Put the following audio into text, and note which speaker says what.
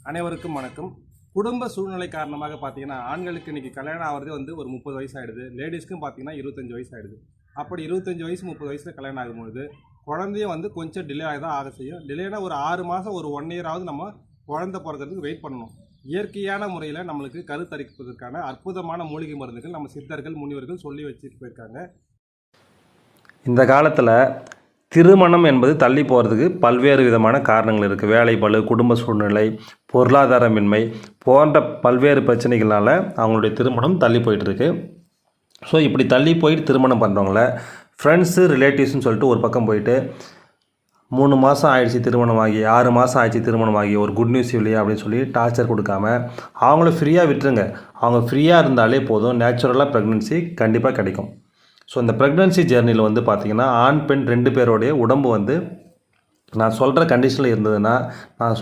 Speaker 1: அனைவருக்கும் வணக்கம். குடும்ப சூழ்நிலை காரணமாக பார்த்தீங்கன்னா, ஆண்களுக்கு இன்றைக்கி கல்யாணம் ஆகிறது வந்து ஒரு 30 வயசு ஆகிடுது. லேடிஸ்க்கும் பார்த்தீங்கன்னா 25 வயசு ஆகிடுது. அப்படி 25 வயசு 30 வயசில் கல்யாணம் ஆகும்பொழுது குழந்தையும் வந்து கொஞ்சம் டிலே தான் ஆக செய்யும். டிலேனா ஒரு 6 மாதம் ஒரு 1 இயராவது நம்ம குழந்தை பிறக்கிறதுக்கு வெயிட் பண்ணணும். இயற்கையான முறையில் நம்மளுக்கு கருத்தரிப்பதற்கான அற்புதமான மூலிகை மருந்துகள் நம்ம சித்தர்கள் முனிவர்கள் சொல்லி வச்சுட்டு போயிருக்காங்க.
Speaker 2: இந்த காலத்தில் திருமணம் என்பது தள்ளி போகிறதுக்கு பல்வேறு விதமான காரணங்கள் இருக்குது. வேலைப்பளு, குடும்ப சூழ்நிலை, பொருளாதாரமின்மை போன்ற பல்வேறு பிரச்சனைகளால் அவங்களுடைய திருமணம் தள்ளி போயிட்டுருக்கு. ஸோ இப்படி தள்ளி போயிட்டு திருமணம் பண்ணுறவங்கள ஃப்ரெண்ட்ஸு ரிலேட்டிவ்ஸ்னு சொல்லிட்டு ஒரு பக்கம் போயிட்டு 3 மாதம் ஆயிடுச்சு திருமணமாகி, 6 மாதம் ஆயிடுச்சு திருமணமாகி, ஒரு குட் நியூஸ் இல்லையா அப்படின்னு சொல்லி டார்ச்சர் கொடுக்காம அவங்கள ஃப்ரீயாக விட்டுருங்க. அவங்க ஃப்ரீயாக இருந்தாலே போதும், நேச்சுரலாக ப்ரெக்னென்சி கண்டிப்பாக கிடைக்கும். ஸோ இந்த ப்ரெக்னென்சி ஜேர்னியில் வந்து பார்த்திங்கன்னா ஆண் பெண் 2 பேரோடைய உடம்பு வந்து நான் சொல்கிற கண்டிஷனில் இருந்ததுன்னா நான்